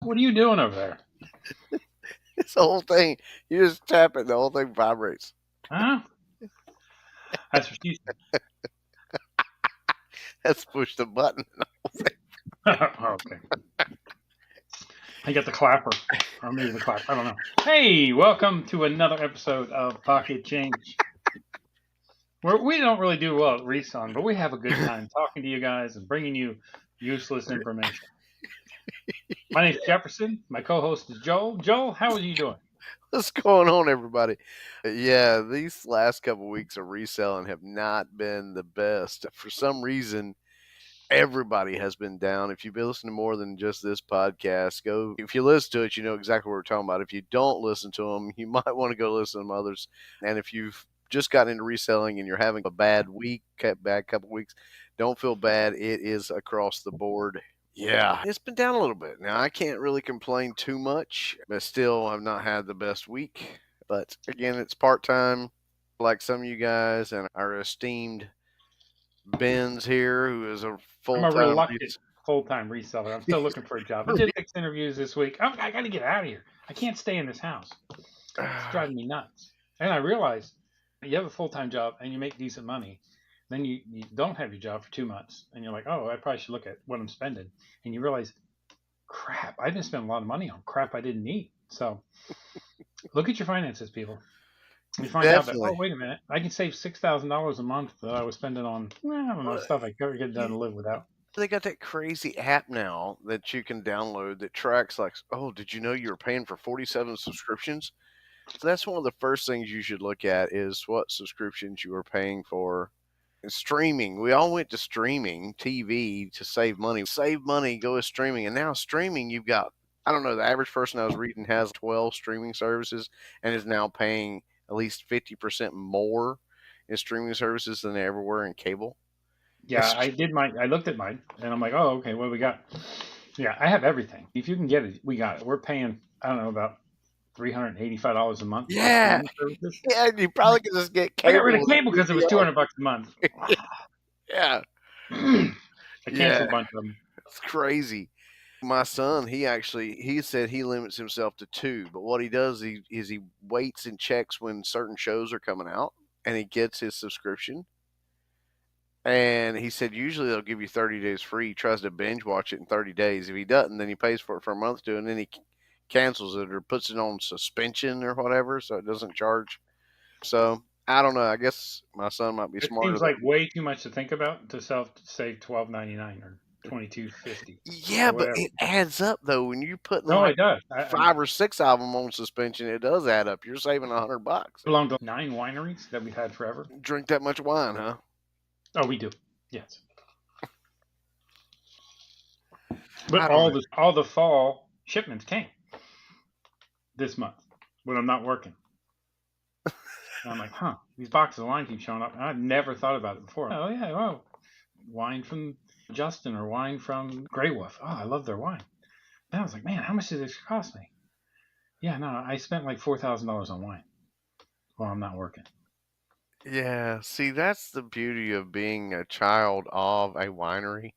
What are you doing over there? This whole thing, you just tap it, the whole thing vibrates. Huh? That's what she Let's push the button. said. Okay. I got the clapper. Or maybe the clap. I don't know. Hey, welcome to another episode of Pocket Change. Where we don't really do well at reselling, but we have a good time talking to you guys and bringing you useless information. My name's Jefferson. My co-host is Joel. Joel, how are you doing? What's going on, everybody? Yeah, these last couple weeks of reselling have not been the best. For some reason, everybody has been down. If you've been listening to more than just this podcast, go. If you listen to it, you know exactly what we're talking about. If you don't listen to them, you might want to go listen to them others. And if you've just gotten into reselling and you're having a bad week, bad couple weeks, don't feel bad. It is across the board. Yeah, it's been down a little bit. Now, I can't really complain too much, but still, I've not had the best week. But again, it's part time, like some of you guys and our esteemed Ben's here, who is a I'm full a time. reluctant full-time reseller. I'm still looking for a job. I did 6 interviews this week. I got to get out of here. I can't stay in this house. It's driving me nuts. And I realized you have a full-time job and you make decent money. Then you don't have your job for 2 months. And you're like, oh, I probably should look at what I'm spending. And you realize, crap, I didn't spend a lot of money on crap I didn't need. So look at your finances, people. You find out that, oh, Definitely. wait a minute, I can save $6,000 a month that I was spending on, I don't know, stuff I could get done to live without. They got that crazy app now that you can download that tracks, like, oh, did you know you were paying for 47 subscriptions? So that's one of the first things you should look at is what subscriptions you are paying for. And streaming. We all went to streaming TV to save money. Save money, go with streaming. And now streaming, you've got, I don't know, the average person I was reading has 12 streaming services and is now paying at least 50% more in streaming services than they ever were in cable. Yeah, I looked at mine and I'm like, oh, okay, what do we got? Yeah, I have everything. If you can get it, we got it. We're paying, I don't know, about $385 a month for our Yeah, streaming services. yeah, you I'm probably like, could just get I got rid of cable cable with because it was HBO. $200 a month. Yeah, I yeah, canceled a bunch of them. it's crazy. My son, he said he limits himself to two, but what he does is he waits and checks when certain shows are coming out, and he gets his subscription. And he said usually they'll give you 30 days free. He tries to binge watch it in 30 days. If he doesn't, then he pays for it for a month too, and then he cancels it or puts it on suspension or whatever, so it doesn't charge. So I don't know. I guess my son might be It smarter seems than like way too much to think about to save $12.99 or $22.50 yeah, or but whatever. it adds up though. When you're putting No, like it does. five or six of them on suspension, it does add up. You're saving $100. Belong to 9 wineries that we've had forever. Drink that much wine, huh? Oh, we do. Yes, I but don't know. all the fall shipments came this month when I'm not working. And I'm like, huh, these boxes of wine keep showing up. And I've never thought about it before. Oh yeah, oh, wine from Justin or wine from Grey Wolf. Oh, I love their wine. Then I was like, man, how much did this cost me? Yeah, no, I spent like $4,000 on wine while I'm not working. Yeah, see, that's the beauty of being a child of a winery.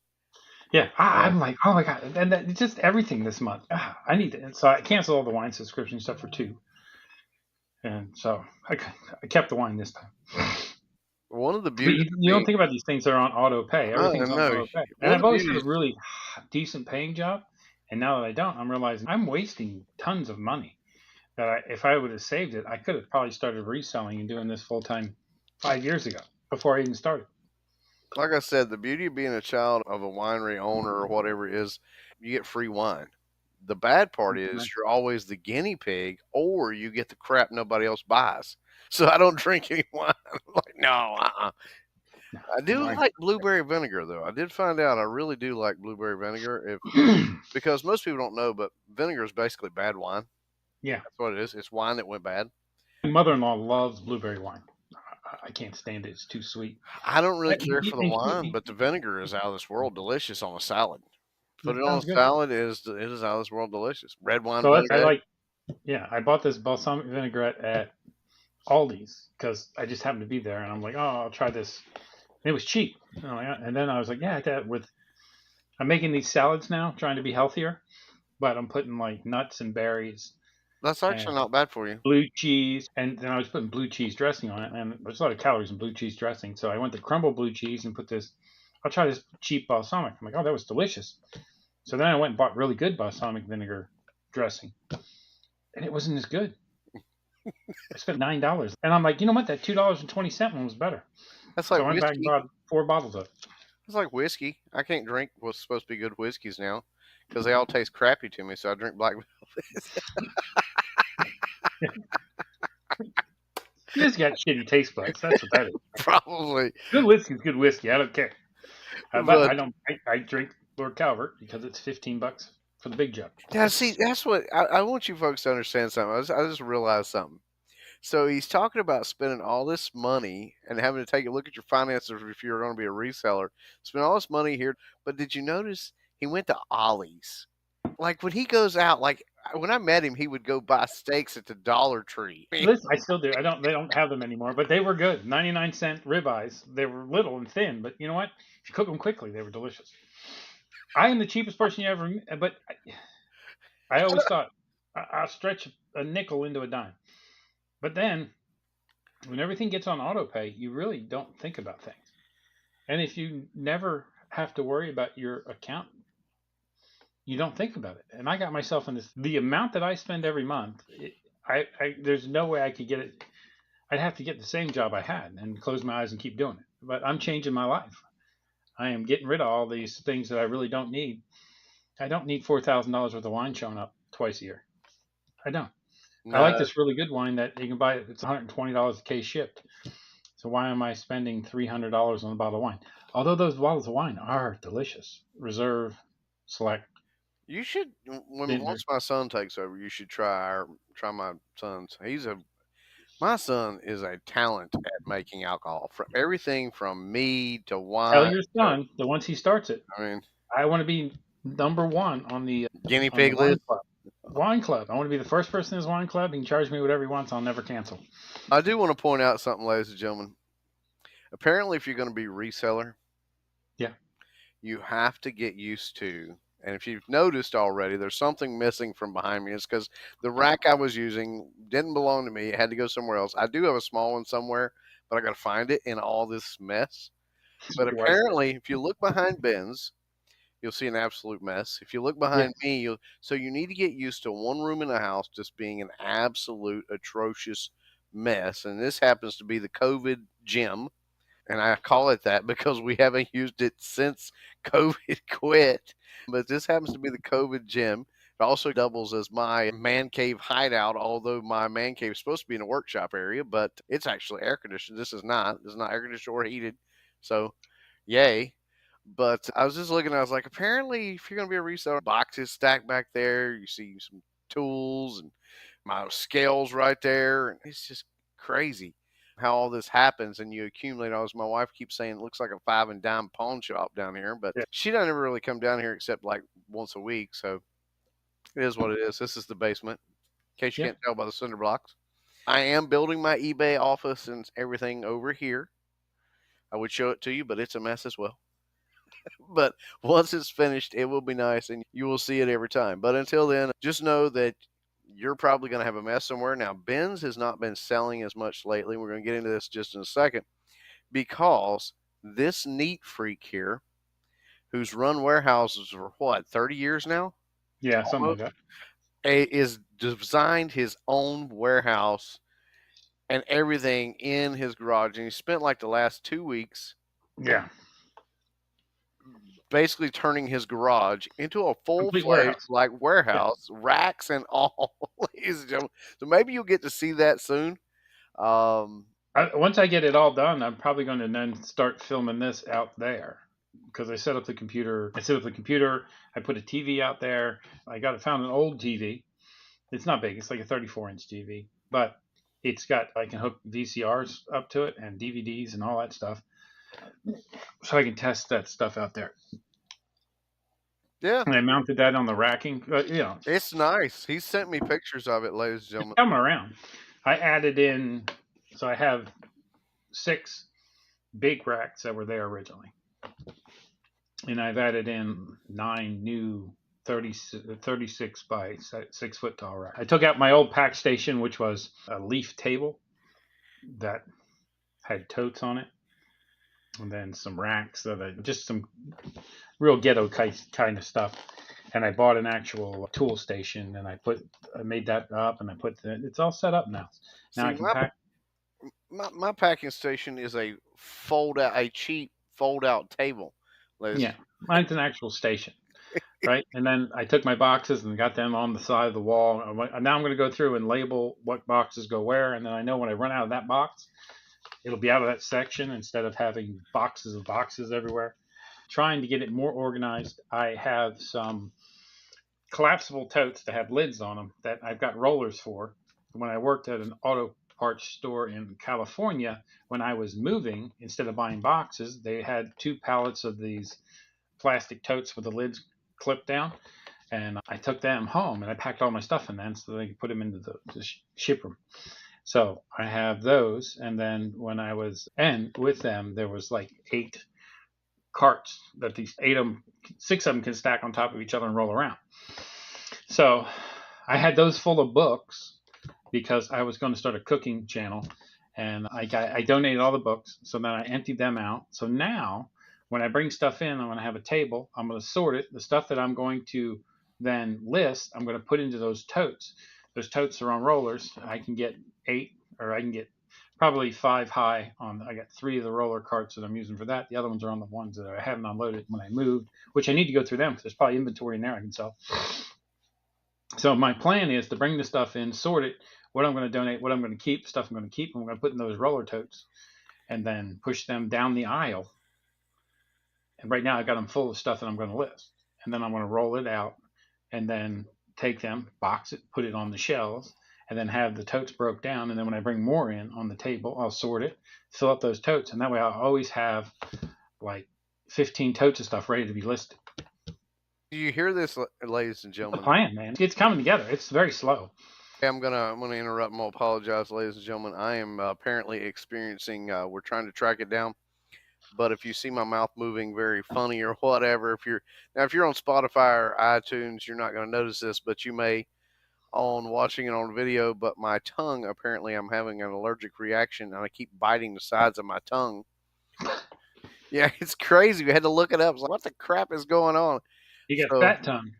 Yeah, Uh, I'm like, oh my god, and it's just everything this month. I need to. And so I canceled all the wine subscription stuff for two, and so I kept the wine this time. one of the But beauties of you don't being think about these things that are on auto pay. no, Everything's on no, auto pay. And one of I've the always had a beauties. really decent paying job. And now that I don't, I'm realizing I'm wasting tons of money. That if I would have saved it, I could have probably started reselling and doing this full time 5 years ago before I even started. Like I said, the beauty of being a child of a winery owner or whatever it is, you get free wine. The bad part is you're always the guinea pig, or you get the crap nobody else buys. So I don't drink any wine. Like no, No, I do wine. like blueberry vinegar though. I did find out I really do like blueberry vinegar. If because most people don't know, but vinegar is basically bad wine. Yeah. That's what it is. It's wine that went bad. My mother in law loves blueberry wine. I can't stand it. It's too sweet. I don't really And care for the wine, but the vinegar is out of this world delicious on a salad. Put it it on a sounds good. salad, it is out of this world delicious. Red wine So I vinaigrette. like, yeah, I bought this balsamic vinaigrette at Aldi's because I just happened to be there, and I'm like, oh, I'll try this. And it was cheap. And then I was like, yeah, that with I'm making these salads now, trying to be healthier. but I'm putting like nuts and berries That's and actually not bad for you. blue cheese, and then I was putting blue cheese dressing on it, and there's a lot of calories in blue cheese dressing. So I went to crumble blue cheese and put this. I'll try this cheap balsamic. I'm like, oh, that was delicious. So then I went and bought really good balsamic vinegar dressing, and it wasn't as good. I spent $9, and I'm like, you know what? That $2.20 one was better. That's So like I went back and whiskey. bought 4 bottles of it. It's like whiskey. I can't drink what's supposed to be good whiskeys now because they all taste crappy to me. So I drink black. You just got shitty taste buds. That's what that is. Probably, Good whiskey is good whiskey. I don't care. But but I don't. I drink Lord Calvert because it's $15 for the big jug. yeah, see, that's what I want you folks to understand. Something. I just realized something. So he's talking about spending all this money and having to take a look at your finances if you're going to be a reseller. Spend all this money here, but did you notice he went to Ollie's? Like when he goes out, like when I met him, he would go buy steaks at the Dollar Tree. Listen, I still do. I don't. They don't have them anymore, but they were good. 99-cent ribeyes. They were little and thin, but you know what? If you cook them quickly, they were delicious. I am the cheapest person you ever met, but I always thought I'll stretch a nickel into a dime. But then, when everything gets on auto pay, you really don't think about things. And if you never have to worry about your account, you don't think about it. And I got myself in this. The amount that I spend every month, there's no way I could get it. I'd have to get the same job I had and close my eyes and keep doing it. But I'm changing my life. I am getting rid of all these things that I really don't need. I don't need $4,000 worth of wine showing up twice a year. I don't. I like No, this really good wine that you can buy. It's $120 a case shipped. So why am I spending $300 on a bottle of wine? Although those bottles of wine are delicious. Reserve, select, you should. When Vintner. once my son takes over, you should try my son's. My son is a talent at making alcohol. From everything from mead to Tell wine. your To, son that once he starts it, I mean, I want to be number one guinea on the pig wine list. club. Wine club. I want to be the first person in his wine club. He can charge me whatever he wants. I'll never cancel. I do want to point out something, ladies and gentlemen. Apparently, if you're going to be a reseller, Yeah. you have to get used to. And if you've noticed already, there's something missing from behind me. It's because the rack I was using didn't belong to me. It had to go somewhere else. I do have a small one somewhere, but I got to find it in all this mess. But Your wife said. apparently, if you look behind Ben's, you'll see an absolute mess. If you look Yeah. behind me, so you need to get used to one room in the house just being an absolute atrocious mess. And this happens to be the COVID gym. And I call it that because we haven't used it since COVID quit. But this happens to be the COVID gym. It also doubles as my man cave hideout, although my man cave is supposed to be in a workshop area, but it's actually air conditioned. This is not. This is not air conditioned or heated. So, yay. But I was just looking, I was like, apparently, if you're going to be a reseller, boxes stacked back there, you see some tools and my scales right there. And it's just crazy how all this happens and you accumulate all this. My wife keeps saying it looks like a five and dime pawn shop down here, but Yeah. she doesn't ever really come down here except like once a week. So it is what it is. This is the basement, in case you Yeah. can't tell by the cinder blocks. I am building my eBay office and everything over here. I would show it to you, but it's a mess as well. But once it's finished, it will be nice and you will see it every time. But until then, just know that you're probably going to have a mess somewhere. Now, Ben's has not been selling as much lately. We're going to get into this just in a second because this neat freak here, who's run warehouses for what, 30 years now? Yeah. Something like Almost, that. is designed his own warehouse and everything in his garage. And he spent like the last 2 weeks Yeah. basically turning his garage into a Complete full-fledged warehouse. like Yeah. warehouse, racks and all, ladies and gentlemen. So maybe you'll get to see that soon. Um, Once I get it all done, I'm probably going to then start filming this out there because I set up the computer. I put a TV out there. Found an old TV. It's not big. It's like a 34-inch TV, but it's got I can hook VCRs up to it and DVDs and all that stuff, so I can test that stuff out there. yeah, And I mounted that on the racking. it's nice. He sent me pictures of it, ladies and It's gentlemen. coming around. I added in, so I have 6 big racks that were there originally, and I've added in 9 new 36 by 6 foot tall rack. I took out my old pack station, which was a leaf table that had totes on it, and then some racks just some real ghetto kind of stuff. And I bought an actual tool station, and I made that up, and it's all set up now. Now I See, can pack. my packing station is a cheap fold out table. Yeah, mine's an actual station, right? And then I took my boxes and got them on the side of the wall. Now I'm going to go through and label what boxes go where, and then I know when I run out of that box, it'll be out of that section instead of having boxes of boxes everywhere. Trying to get it more organized. I have some collapsible totes that have lids on them that I've got rollers for. When I worked at an auto parts store in California, when I was moving, instead of buying boxes, they had 2 pallets of these plastic totes with the lids clipped down. And I took them home and I packed all my stuff in them so they could put them into the ship room. So I have those. And then when I was with them, there was like 8 carts that these 6 of them can stack on top of each other and roll around. So I had those full of books because I was going to start a cooking channel, and I donated all the books. So then I emptied them out. So now when I bring stuff in, I'm going to have a table. I'm going to sort it. The stuff that I'm going to then list, I'm going to put into those totes. Those totes are on rollers. I can get 8, or I can get probably 5 high on. I got 3 of the roller carts that I'm using for that. The other ones are on the ones that I haven't unloaded when I moved, which I need to go through them because there's probably inventory in there I can sell. So my plan is to bring the stuff in, sort it, what I'm going to donate, what I'm going to keep, stuff I'm going to keep, and I'm going to put in those roller totes, and then push them down the aisle. And right now I've got them full of stuff that I'm going to list. And then I'm going to roll it out, and then take them, box it, put it on the shelves, and then have the totes broke down. And then when I bring more in on the table, I'll sort it, fill up those totes, and that way I'll always have like 15 totes of stuff ready to be listed. Do you hear this, ladies and The gentlemen? plan, man, it's coming together. It's very slow. I'm gonna interrupt. I'm gonna apologize, ladies and gentlemen. I am apparently experiencing. We're trying to track it down, but if you see my mouth moving very funny or whatever, if you're on Spotify or iTunes, you're not gonna notice this, but you may on watching it on video. But my tongue, apparently, I'm having an allergic reaction, and I keep biting the sides of my tongue. Yeah, it's crazy. We had to look it up. I was like, what the crap is going on? You got So fat tongue.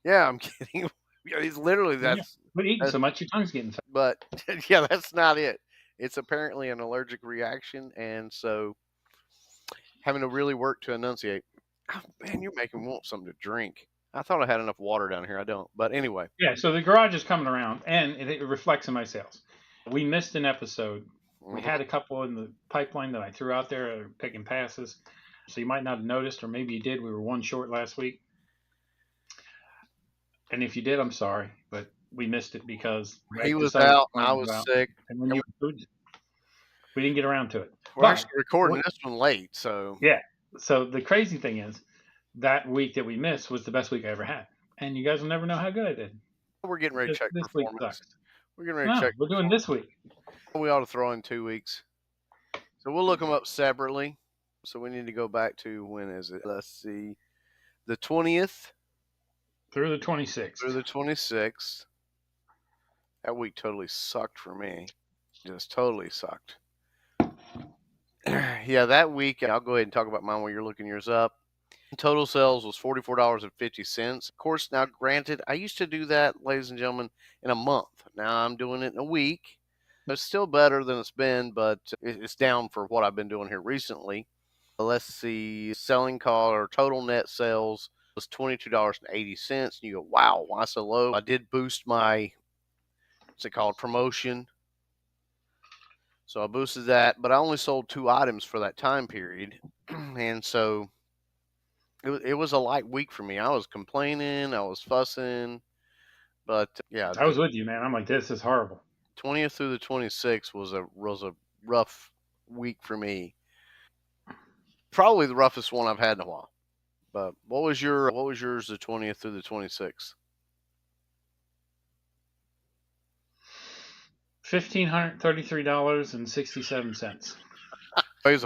yeah, I'm kidding. It's literally But eating so much, your tongue's getting fat. but yeah, that's not it. It's apparently an allergic reaction, and so having to really work to enunciate. Oh, man, you're making me want something to drink. I thought I had enough water down here. I don't. But anyway, Yeah, so the garage is coming around, and it reflects in my sales. We missed an episode. We had a couple in the pipeline that I threw out there picking passes. So you might not have noticed, or maybe you did. We were 1 short last week. And if you did, I'm sorry, but we missed it because he was out and I was sick. And when you we didn't get around to it. We're actually recording this one late, so yeah. So the crazy thing is, that week that we missed was the best week I ever had, and you guys will never know how good I did. we're getting ready to check This week performance. sucks. We're getting ready to check. We're doing this week. We ought to throw in 2 weeks, so we'll look them up separately. So we need to go back to, when is it? Let's see, the 20th through the 26th. Through the 26th. That week totally sucked for me. Just totally sucked. Yeah, that week, I'll go ahead and talk about mine while you're looking yours up. Total sales was $44.50. Of course, now granted, I used to do that, ladies and gentlemen, in a month. Now I'm doing it in a week. It's still better than it's been, but it's down for what I've been doing here recently. Let's see, selling cost or total net sales was $22.80. And you go, wow, why so low? I did boost my, what's it called, promotion. So I boosted that, but I only sold 2 items for that time period. And so it was a light week for me. I was complaining, I was fussing, but yeah. I was with you, man. I'm like, this is horrible. 20th through the 26th was a rough week for me. Probably the roughest one I've had in a while. But what was yours the 20th through the 26th? $1,533.67. It was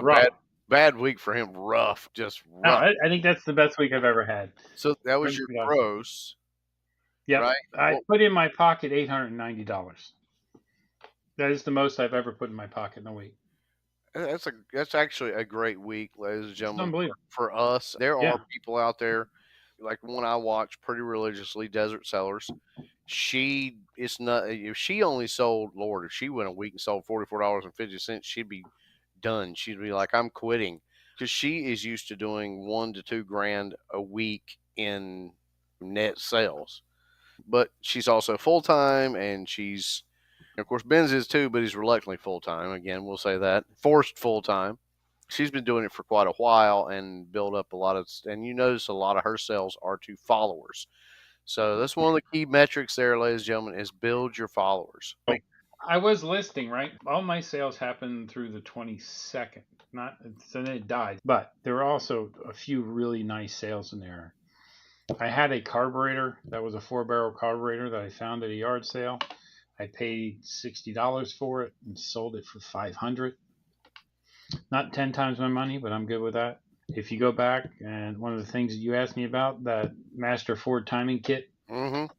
Bad week for him. Rough, just No, rough. I think that's the best week I've ever had. So that was Pretty your good awesome. gross, Yep. right? I Well, put in my pocket $890. That is the most I've ever put in my pocket in a week. that's actually a great week, ladies and It's gentlemen, unbelievable. for us. There are Yeah. people out there, like one I watch pretty religiously, Desert Sellers. She is not. If she only sold, Lord, if she went a week and sold $44.50, she'd be done. She'd be like, I'm quitting, because she is used to doing 1 to 2 grand a week in net sales. But she's also full time, and she's, of course, Ben's is too, but he's reluctantly full time. Again, we'll say that forced full time. She's been doing it for quite a while and built up a lot of, and you notice a lot of her sales are to followers. So that's one of the key metrics there, ladies and gentlemen, is build your followers. I was listing, right? All my sales happened through the 22nd. Not so then it died. But there were also a few really nice sales in there. I had a carburetor that was a 4-barrel carburetor that I found at a yard sale. I paid $60 for it and sold it for 500. Not 10 times my money, but I'm good with that. If you go back and one of the things that you asked me about, that Master Ford timing kit Mm-hmm.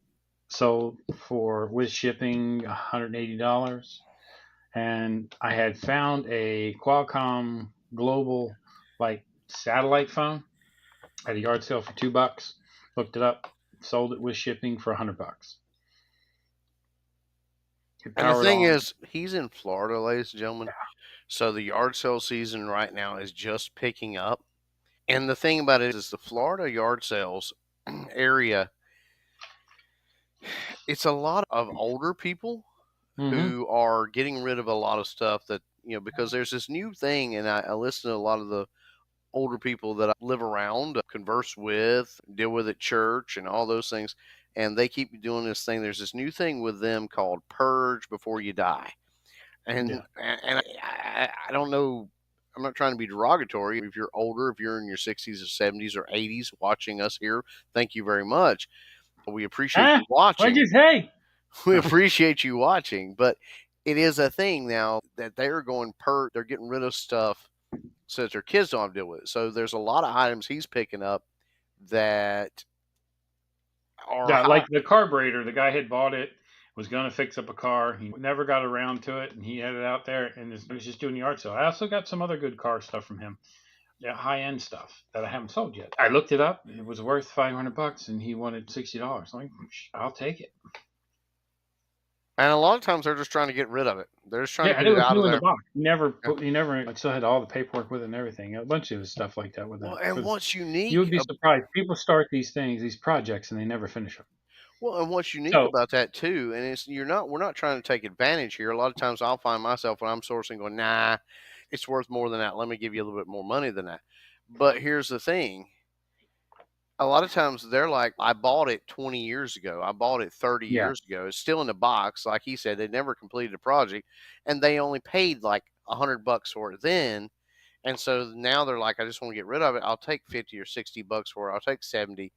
sold for with shipping $180. And I had found a Qualcomm global like satellite phone at a yard sale for $2. Looked it up, sold it with shipping for $100. It And the powered thing on. is, he's in Florida, ladies and gentlemen. So the yard sale season right now is just picking up. And the thing about it is the Florida yard sales area, it's a lot of older people Mm-hmm. who are getting rid of a lot of stuff that, because there's this new thing, and I listen to a lot of the older people that I live around, converse with, deal with at church, and all those things. And they keep doing this thing. There's this new thing with them called purge before you die. And Yeah. I don't know. I'm not trying to be derogatory. If you're older, if you're in your 60s or 70s or 80s watching us here, thank you very much. We appreciate Ah, you what'd watching. you say? We No. appreciate you watching, but it is a thing now that they're going they're getting rid of stuff so that their kids don't have to deal with it. So there's a lot of items he's picking up that are Yeah, high. like the carburetor, the guy had bought it, was going to fix up a car. He never got around to it, and he had it out there, and he was just doing yard sale. I also got some other good car stuff from him. Yeah, high end stuff that I haven't sold yet. I looked it up. It was worth $500, and he wanted $60. I'm like, I'll take it. And a lot of times they're just trying to get rid of it. They're just trying to Yeah, and get it it was out of new in the there. box. He never Yeah. put. He never. I still had all the paperwork with it and everything. A bunch of stuff like that with Well, that. and Because what's you unique would be surprised. People start these things, these projects, and they never finish them. Well, and what's unique So about that too, and it's we're not trying to take advantage here. A lot of times I'll find myself when I'm sourcing going, nah, it's worth more than that. Let me give you a little bit more money than that. But here's the thing. A lot of times they're like, I bought it 20 years ago. I bought it 30 yeah, years ago. It's still in the box. Like he said, they never completed a project and they only paid like $100 for it then. And so now they're like, I just want to get rid of it. I'll take 50 or $60 for it. I'll take 70.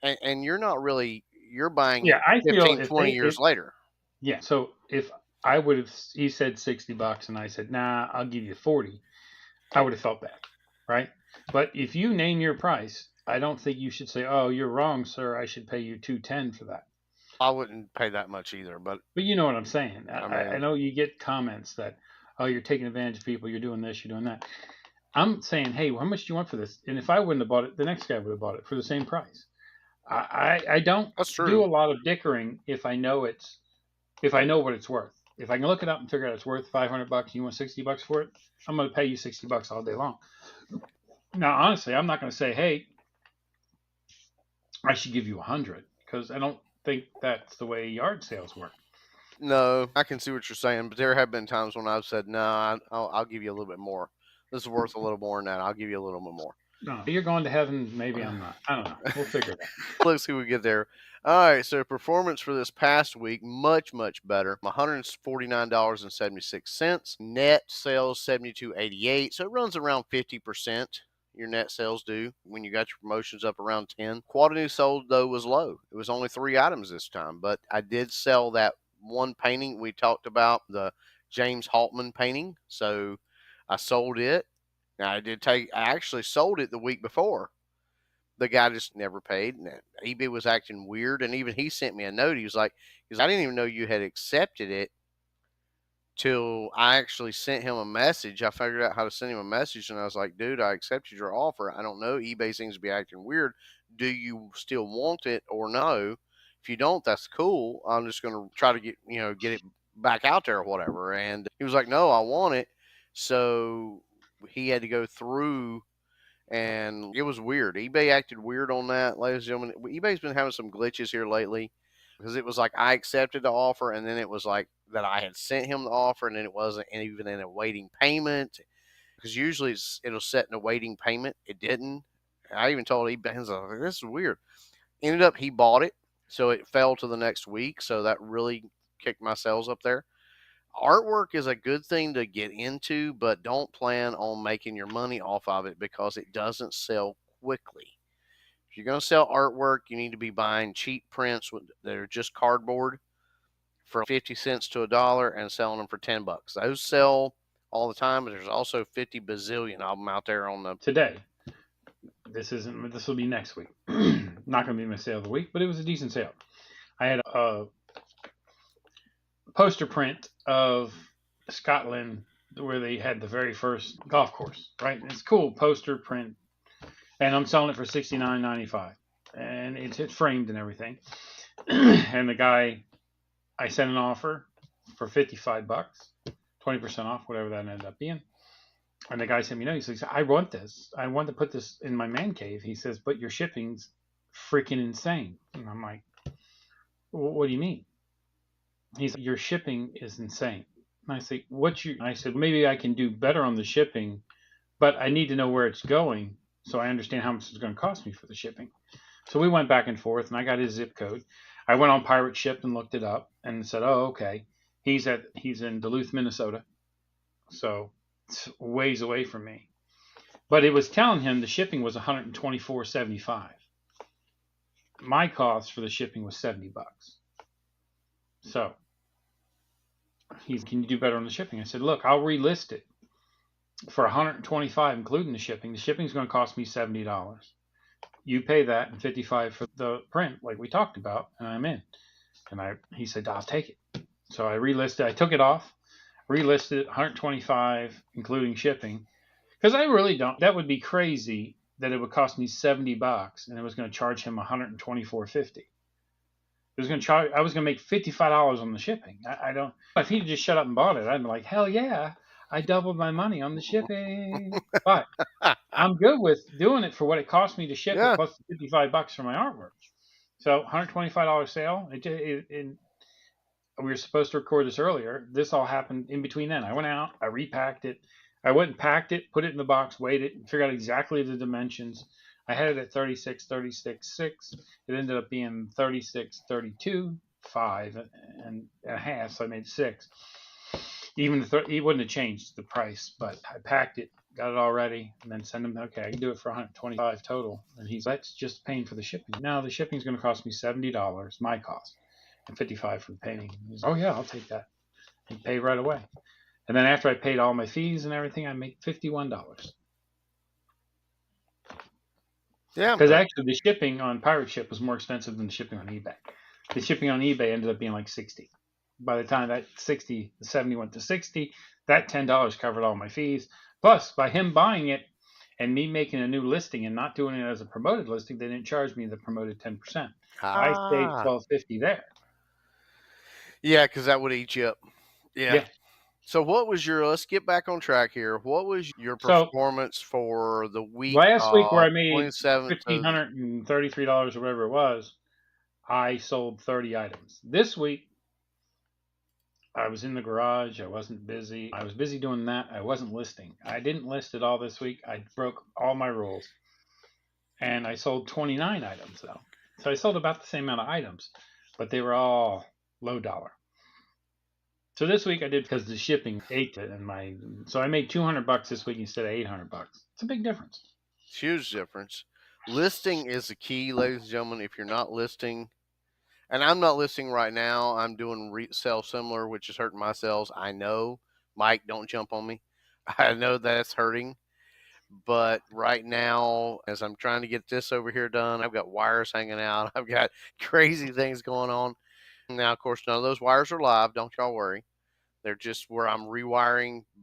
And you're not really, you're buying yeah. it I feel 15, if 20 they, years if later. yeah. So if I would have, he said $60, and I said, nah, I'll give you 40. I would have felt bad, right? But if you name your price, I don't think you should say, "Oh, you're wrong, sir. I should pay you 210 for that." I wouldn't pay that much either. But But you know what I'm saying. I I mean, know you get comments that, "Oh, you're taking advantage of people. You're doing this. You're doing that." I'm saying, "Hey, how much do you want for this?" And if I wouldn't have bought it, the next guy would have bought it for the same price. I don't that's do true. a lot of dickering if I know what it's worth. If I can look it up and figure out it's worth $500, you want $60 for it, I'm going to pay you $60 all day long. Now, honestly, I'm not going to say, "Hey, I should give you 100," because I don't think that's the way yard sales work. No, I can see what you're saying. But there have been times when I've said, no, I'll give you a little bit more. This is worth a little more than that. I'll give you a little bit more. No, you're going to heaven. Maybe I'm not. I don't know. We'll figure it out. Let's see what we get there. All right, so performance for this past week, much, much better. $149.76. Net sales 72.88. So it runs around 50%. Your net sales do when you got your promotions up around 10. Quantity sold though was low. It was only 3 items this time, but I did sell that one painting we talked about, the James Haltman painting. So I sold it. Now I actually sold it the week before. The guy just never paid, and eBay was acting weird. And even he sent me a note. He was like, I didn't even know you had accepted it till I actually sent him a message. I figured out how to send him a message, and I was like, dude, I accepted your offer. I don't know. eBay seems to be acting weird. Do you still want it or no? If you don't, that's cool. I'm just going to try to get it back out there or whatever. And he was like, no, I want it. So he had to go through, and it was weird. eBay acted weird on that, ladies and gentlemen. eBay's been having some glitches here lately, because it was like I accepted the offer, and then it was like that I had sent him the offer, and then it wasn't even in a waiting payment, because usually it'll set in a waiting payment. It didn't. I even told eBay, I was like, this is weird. Ended up he bought it, so it fell to the next week. So that really kicked my sales up there. Artwork is a good thing to get into, but don't plan on making your money off of it because it doesn't sell quickly. If you're going to sell artwork, you need to be buying cheap prints that are just cardboard for 50 cents to $1 and selling them for $10. Those sell all the time, but there's also 50 bazillion of them out there on the. Today, this will be next week. Not going to be my sale of the week, but it was a decent sale. I had a poster print of Scotland where they had the very first golf course, right? It's cool poster print, and I'm selling it for $69.95, and it's framed and everything. And the guy, I sent an offer for $55, 20% off, whatever that ended up being. And the guy sent me a note. He says, I want this. I want to put this in my man cave. He says, but your shipping's freaking insane. And I'm like, what do you mean? He said, your shipping is insane. And I say, I said, maybe I can do better on the shipping, but I need to know where it's going so I understand how much it's going to cost me for the shipping. So we went back and forth, and I got his zip code. I went on Pirate Ship and looked it up and said, oh, okay. He's in Duluth, Minnesota. So it's ways away from me. But it was telling him the shipping was $124.75. My cost for the shipping was $70. So can you do better on the shipping? I said, look, I'll relist it for $125, including the shipping. The shipping is going to cost me $70. You pay that and $55 for the print, like we talked about, and I'm in. And he said, I'll take it. So I relisted. I took it off, relisted it, $125, including shipping, because I really don't. That would be crazy that it would cost me $70 and it was going to charge him $124.50. I was going to make $55 on the shipping. I don't. If he'd just shut up and bought it, I'd be like, hell yeah, I doubled my money on the shipping. But I'm good with doing it for what it cost me to ship it, plus $55 for my artwork. So $125 sale. We were supposed to record this earlier. This all happened in between then. I went out, I repacked it. I went and packed it, put it in the box, weighed it, figured out exactly the dimensions. I had it at 36, 36, 6. It ended up being 36, 32, 5 and a half, so I made 6. Even it wouldn't have changed the price, but I packed it, got it all ready, and then send him, okay, I can do it for $125 total. And that's just paying for the shipping. Now the shipping is going to cost me $70, my cost, and $55 for the painting. He's, oh yeah, I'll take that. He paid right away. And then after I paid all my fees and everything, I make $51. Yeah. Because actually the shipping on Pirate Ship was more expensive than the shipping on eBay. The shipping on eBay ended up being like $60. By the time the 70 went to 60, that $10 covered all my fees. Plus, by him buying it and me making a new listing and not doing it as a promoted listing, they didn't charge me the promoted 10%. I saved $12.50 there. Yeah, because that would eat you up. Yeah. So what was let's get back on track here. What was your performance for the week? Last week where I made $1,533 or whatever it was, I sold 30 items. This week, I was in the garage. I wasn't busy. I was busy doing that. I wasn't listing. I didn't list it all this week. I broke all my rules. And I sold 29 items, though. So I sold about the same amount of items, but they were all low dollar. So this week I did because the shipping ate it, so I made $200 this week instead of $800. It's a big difference. It's a huge difference. Listing is the key, ladies and gentlemen. If you're not listing, and I'm not listing right now, I'm doing sell similar, which is hurting my sales. I know, Mike, don't jump on me. I know that's hurting. But right now, as I'm trying to get this over here done, I've got wires hanging out. I've got crazy things going on. Now, of course, none of those wires are live. Don't y'all worry. They're just where I'm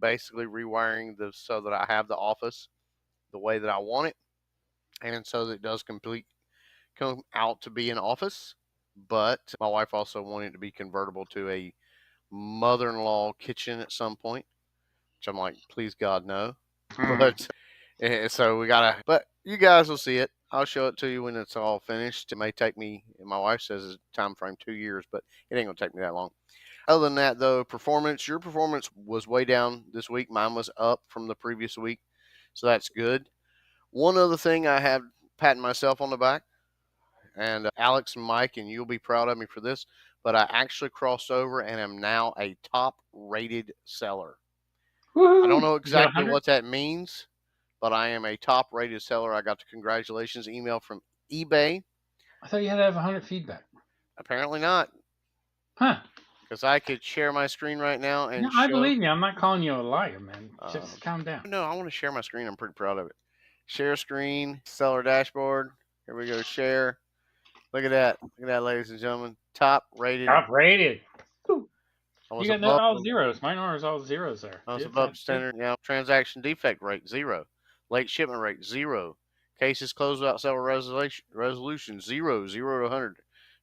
basically rewiring so that I have the office the way that I want it, and so that it does come out to be an office. But my wife also wanted it to be convertible to a mother-in-law kitchen at some point, which I'm like, please God, no. But so we gotta. But you guys will see it. I'll show it to you when it's all finished. It may take me. My wife says it's time frame 2 years, but it ain't gonna take me that long. Other than that, though, your performance was way down this week. Mine was up from the previous week, so that's good. One other thing I have patting myself on the back, and Alex and Mike, and you'll be proud of me for this, but I actually crossed over and am now a top rated seller. I don't Woohoo! know You got exactly 100? what that means, but I am a top rated seller. I got the congratulations email from eBay. I thought you had to have 100 feedback. Apparently not, Huh. because I could share my screen right now No, and I show. believe you. I'm not calling you a liar, man. Just calm down. No, I want to share my screen. I'm pretty proud of it. Share screen, seller dashboard. Here we go, share. Look at that. Look at that, ladies and gentlemen. Top rated. Top rated. I You was got no above. all zeros. Mine are all zeros there. I was Good. above That's good. standard. Yeah. Transaction defect rate 0. Late shipment rate 0. Cases closed without seller resolution 0 to 100.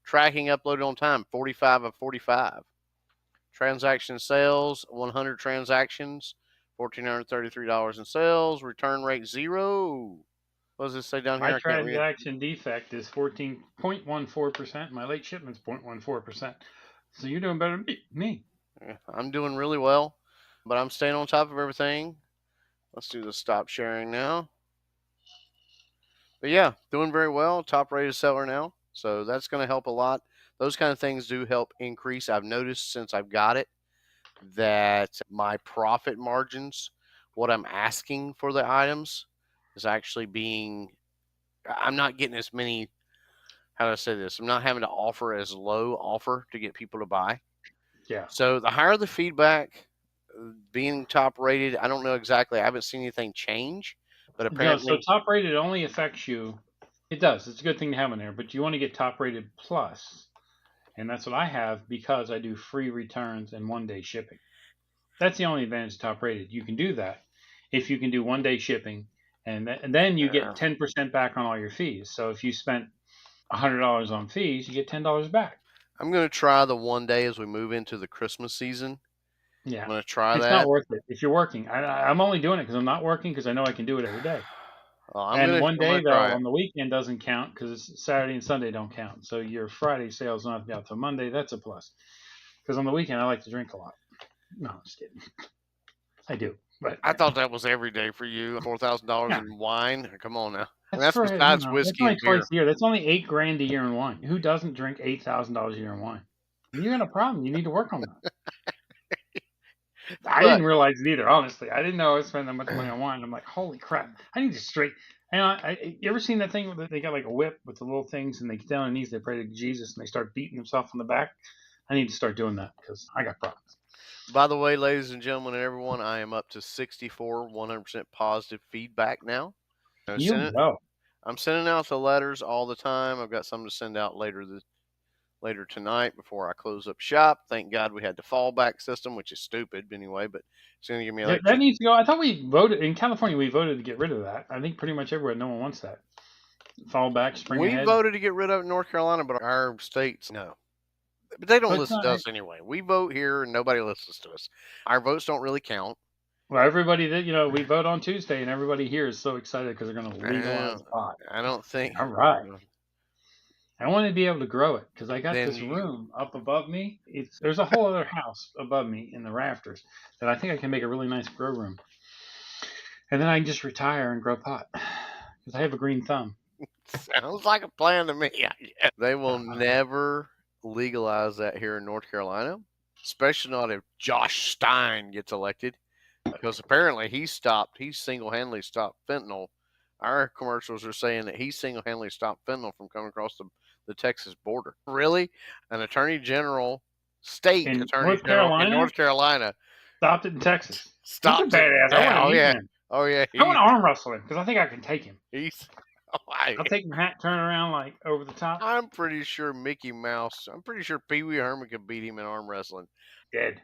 Tracking uploaded on time 45 of 45. Transaction sales 100 transactions, $1,433 in sales. Return rate 0. What does this say down My here? I can't read it. transaction defect is 14.14%. My late shipment's 0.14%. So you're doing better than me. I'm doing really well, but I'm staying on top of everything. Let's do the stop sharing now. But yeah, doing very well. Top rated seller now. So that's going to help a lot. Those kind of things do help increase. I've noticed since I've got it that my profit margins, what I'm asking for the items, is actually I'm not getting as many, how do I say this? I'm not having to offer as low offer to get people to buy. Yeah. So the higher the feedback, being top rated, I don't know exactly. I haven't seen anything change, but So apparently, top rated only affects you. It does. It's a good thing to have in there, but you want to get top rated plus. And that's what I have because I do free returns and 1 day shipping. That's the only advantage of top rated. You can do that if you can do 1 day shipping, and then you get 10% back on all your fees. So if you spent $100 on fees, you get $10 back. I'm going to try the 1 day as we move into the Christmas season. Yeah, I'm going to try it's not that. worth it if you're working. I'm only doing it because I'm not working because I know I can do it every day. And one I'm day gonna try though it. on the weekend doesn't count because Saturday and Sunday don't count. So your Friday sales don't have to be out till Monday. That's a plus. Because on the weekend I like to drink a lot. No, I'm just kidding. I do, but I thought that was every day for you. $4,000 yeah, in wine. Come on now. And that's that's for besides that's whiskey only and twice beer. a year. That's only $8,000 a year in wine. Who doesn't drink $8,000 a year in wine? You got a problem. You need to work on that. I But didn't realize it either. Honestly, I didn't know I was spending that much money on wine. I'm like, holy crap! I need to straight. And you ever seen that thing where they got like a whip with the little things and they get down on their knees, they pray to Jesus, and they start beating themselves on the back? I need to start doing that because I got problems. by the way, ladies and gentlemen, and everyone, I am up to 64 100% positive feedback now. You go. I'm sending out the letters all the time. I've got some to send out later tonight before I close up shop. Thank God we had the fallback system, which is stupid anyway, but it's going to give me Yeah, like that needs to go. I thought we voted in California. We voted to get rid of that. I think pretty much everywhere. No one wants that. Fall back, spring we ahead. voted to get rid of it in North Carolina, but our states no. But they don't But it's listen not. to us anyway. We vote here and nobody listens to us. Our votes don't really count. Well, everybody that we vote on Tuesday, and everybody here is so excited because they're going to legalize pot. I don't think. All right. I want to be able to grow it because I got Then this you, room up above me. There's a whole other house above me in the rafters that I think I can make a really nice grow room, and then I can just retire and grow pot because I have a green thumb. sounds like a plan to me. They will never legalize that here in North Carolina, especially not if Josh Stein gets elected, because apparently he single handedly stopped fentanyl. Our commercials are saying that he single handedly stopped fentanyl from coming across the Texas border. Really? An state In attorney North general in Carolina, North Carolina stopped it in Texas. He's a stopped it. badass. I want to Oh meet yeah. him. Oh yeah, I want to arm wrestle him because I think I can take him. he's. I'll take my hat, turn around like over the top. I'm pretty sure Mickey Mouse. I'm pretty sure Pee Wee Herman could beat him in arm wrestling. Dead.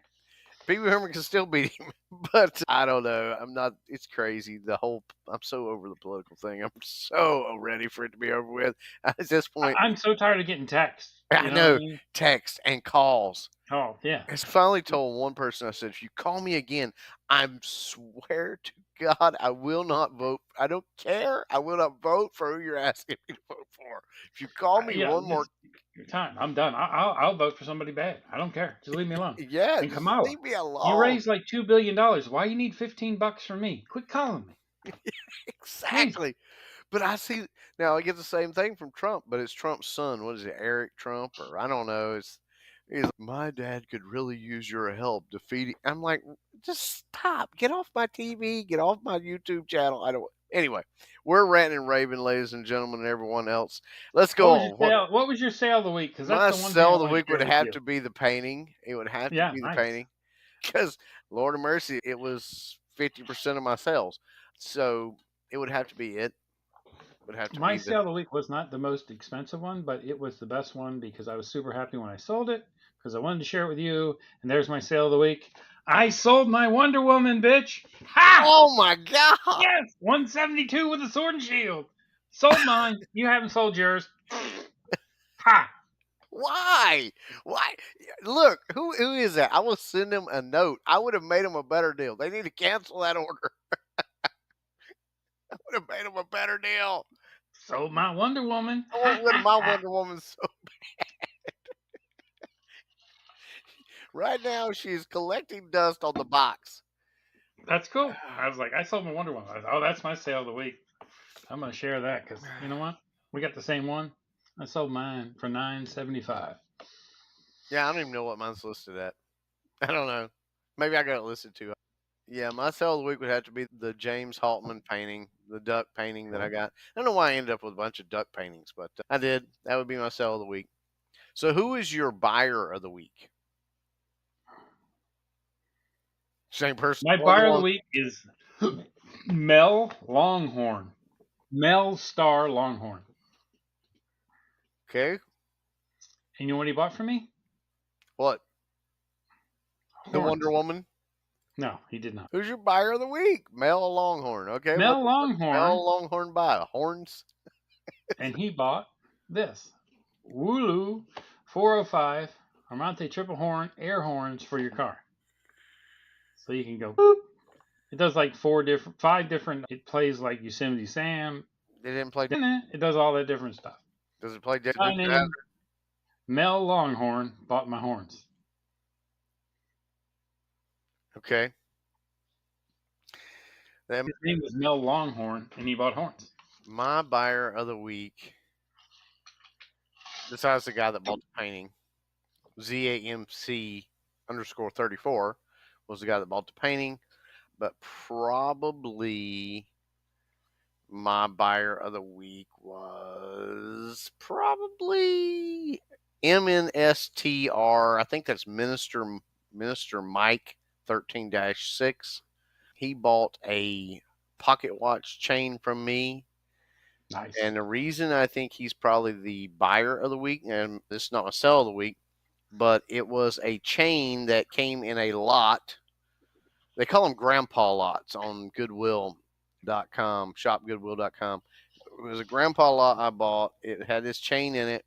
Pee Wee Herman can still beat him, but I don't know. I'm not. It's crazy. I'm so over the political thing. I'm so ready for it to be over with. At this point, I'm so tired of getting texts. I You know what I know mean? text and calls. Oh yeah. I finally told one person, I said, if you call me again, I swear to God, I will not vote. I don't care. I will not vote for who you're asking me to vote for. If you call me Yeah. one more, Just your time. I'm done. I'll vote for somebody bad. I don't care. Just leave me alone. yeah, And just Kamala, leave me you alone. raised like $2 billion. Why you need $15 from me? Quit calling me. Crazy. Exactly. But I see now I get the same thing from Trump, but it's Trump's son. What is it, Eric Trump, or I don't know. He's like, my dad could really use your help defeating. I'm like, just stop. Get off my TV. Get off my YouTube channel. I don't. Anyway, we're ranting and raving, ladies and gentlemen, and everyone else. Let's What go was your on. sale? What was your sale of the week? Because that's My the one thing sell I of the want to week would share with have you. to be the painting. It would have to Yeah, be the nice. painting because Lord of mercy, it was 50% of my sales, so it would have to be it. Would have to My be the. sale of the week was not the most expensive one, but it was the best one because I was super happy when I sold it because I wanted to share it with you. And there's my sale of the week. I sold my Wonder Woman, bitch. Ha! Oh my god! Yes, 172 with a sword and shield. Sold mine. You haven't sold yours. Ha! Why? Why? Look, who is that? I will send them a note. I would have made them a better deal. They need to cancel that order. I would have made them a better deal. Sold my Wonder Woman. I want Ha rid of ha my ha. Wonder Woman so right now. She is collecting dust on the box. That's cool. I was like, I sold my Wonder Woman. I was, oh, that's my sale of the week. I'm gonna share that because you know what? We got the same one. I sold mine for $9.75. Yeah, I don't even know what mine's listed at. I don't know. Maybe I got it listed too. Yeah, my sale of the week would have to be the James Haltman painting, the duck painting that I Cool. got. I don't know why I ended up with a bunch of duck paintings, but I did. That would be my sale of the week. So, who is your buyer of the week? Same person. My More than buyer of the one. week is Mel Longhorn. Mel Star Longhorn. Okay. And you know what he bought from me? What? The Wonder Horns. Woman? No, he did not. Who's your buyer of the week? Mel Longhorn. Okay. Mel What Mel Longhorn, Longhorn buy? Horns? and he bought this Wooloo 405 Armante triple horn air horns for your car. So you can go boop. It does like five different. It plays like Yosemite Sam. They didn't play. It does all that different stuff. Does it play Dukes My of Hazzard? name, Mel Longhorn, bought my horns. Okay. Then His name was Mel Longhorn, and he bought horns. my buyer of the week, besides the guy that bought the painting, ZAMC underscore 34 was the guy that bought the painting, but probably my buyer of the week was probably MNSTR. I think that's Minister Mike 13-6. He bought a pocket watch chain from me. Nice. And the reason I think he's probably the buyer of the week, and this is not my sell of the week, but it was a chain that came in a lot. They call them grandpa lots on goodwill.com, shopgoodwill.com. It was a grandpa lot I bought. It had this chain in it,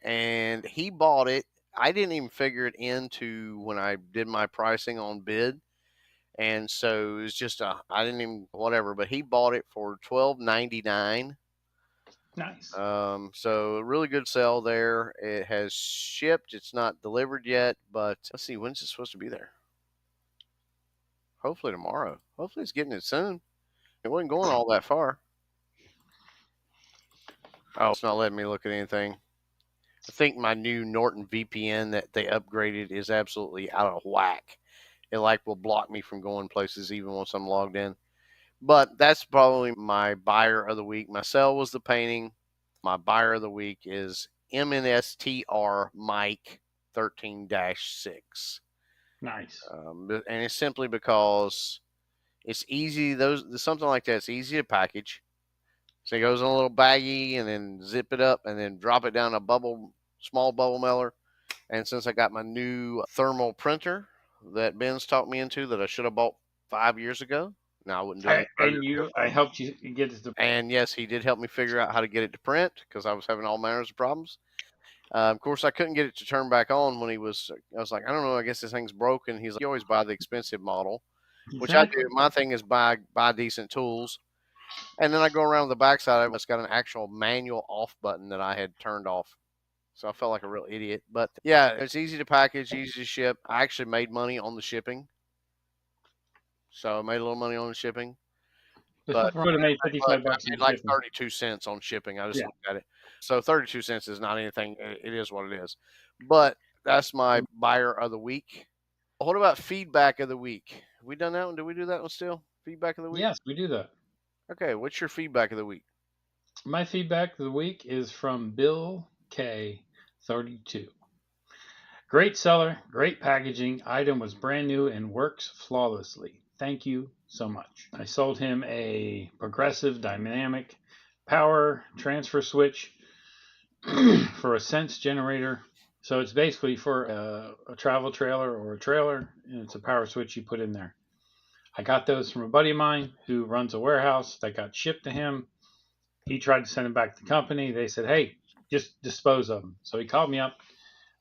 and he bought it. I didn't even figure it into when I did my pricing on bid. And so it was just I didn't even whatever, but he bought it for $12.99. Nice. So a really good sale there. It has shipped. It's not delivered yet, but let's see, when's it supposed to be there? Hopefully tomorrow. Hopefully it's getting it soon. It wasn't going all that far. Oh, it's not letting me look at anything. I think my new Norton VPN that they upgraded is absolutely out of whack. It like will block me from going places even once I'm logged in. But that's probably my buyer of the week. My sell was the painting. My buyer of the week is MNSTR Mike 13-6. Nice. And it's simply because It's easy. Something like that. It's easy to package. So it goes in a little baggie, and then zip it up, and then drop it down a small bubble mailer. And since I got my new thermal printer that Ben's talked me into, that I should have bought 5 years ago, now I wouldn't do it any further. I helped you get it to. And yes, he did help me figure out how to get it to print because I was having all manners of problems. Of course, I couldn't get it to turn back on when I was like, I don't know, I guess this thing's broken. He's like, you always buy the expensive model, which I do. My thing is buy decent tools. And then I go around the backside of it. It's got an actual manual off button that I had turned off. So I felt like a real idiot. But yeah, it's easy to package, easy to ship. I actually made money on the shipping. So I made a little money on the shipping. But would have made $55 I made like 32 cents on shipping. I just looked at it. So 32 cents is not anything. It is what it is. But that's my buyer of the week. What about feedback of the week? Have we done that one? Did we do that one still? Feedback of the week? Yes, we do that. Okay, what's your feedback of the week? My feedback of the week is from Bill K32. Great seller, great packaging. Item was brand new and works flawlessly. Thank you so much. I sold him a progressive dynamic power transfer switch for a sense generator. So it's basically for a travel trailer or a trailer, and it's a power switch you put in there. I got those from a buddy of mine who runs a warehouse that got shipped to him. He tried to send them back to the company. They said, hey, just dispose of them. So he called me up.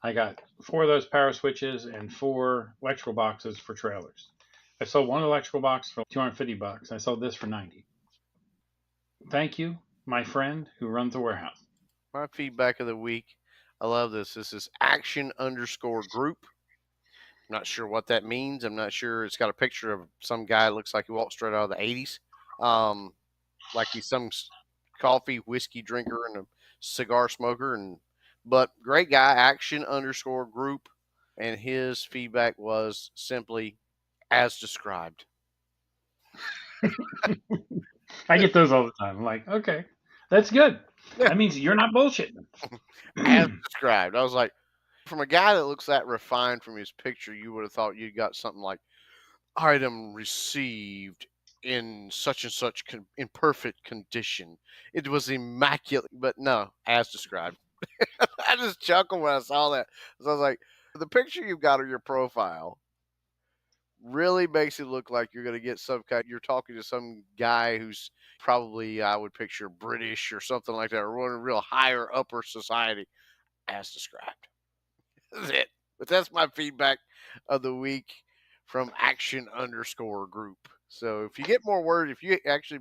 I got 4 of those power switches and 4 electrical boxes for trailers. I sold one electrical box for $250. I sold this for $90. Thank you, my friend who runs a warehouse. My feedback of the week. I love this. This is action_group. I'm not sure what that means. I'm not sure. It's got a picture of some guy that looks like he walked straight out of the 80s. Like he's some coffee, whiskey drinker and a cigar smoker. But great guy, action_group. And his feedback was simply as described. I get those all the time. I'm like, okay, that's good. That means you're not bullshitting. As described. I was like, from a guy that looks that refined from his picture, you would have thought you got something like item received in such and such in perfect condition. It was immaculate, but no, as described. I just chuckled when I saw that. So I was like, the picture you've got of your profile really makes it look like you're going to get you're talking to some guy who's probably, I would picture British or something like that, or one real higher upper society, as described. That's it. But that's my feedback of the week from action_group. So if you get more words, if you actually,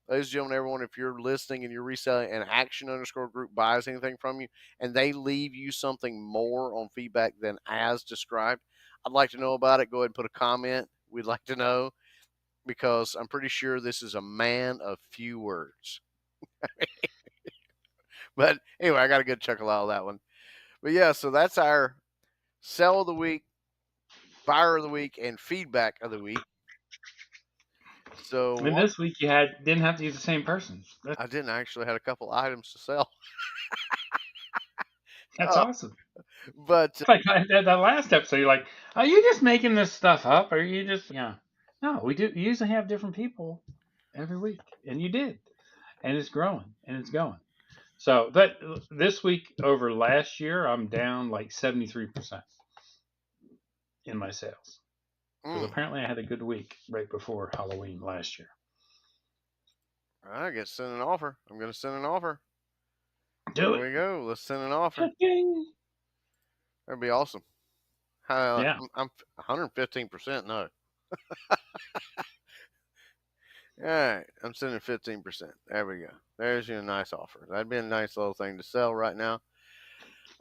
ladies and gentlemen, everyone, if you're listening and you're reselling and action_group buys anything from you and they leave you something more on feedback than as described, I'd like to know about it. Go ahead and put a comment. We'd like to know because I'm pretty sure this is a man of few words. But anyway, I got a good chuckle out of that one. But yeah, so that's our sell of the week, buyer of the week, and feedback of the week. So and this week you didn't have to use the same person. I didn't actually had a couple items to sell. That's awesome. But like that last episode, you're like, are you just making this stuff up? Or are you just No, we do. You usually have different people every week, and you did, and it's growing and it's going. So that this week over last year, I'm down like 73% in my sales because apparently I had a good week right before Halloween last year. I get to send an offer. I'm going to send an offer. There we go. Let's send an offer. That'd be awesome. Yeah. I'm 115%. No. All right. I'm sending 15%. There we go. There's your nice offer. That'd be a nice little thing to sell right now.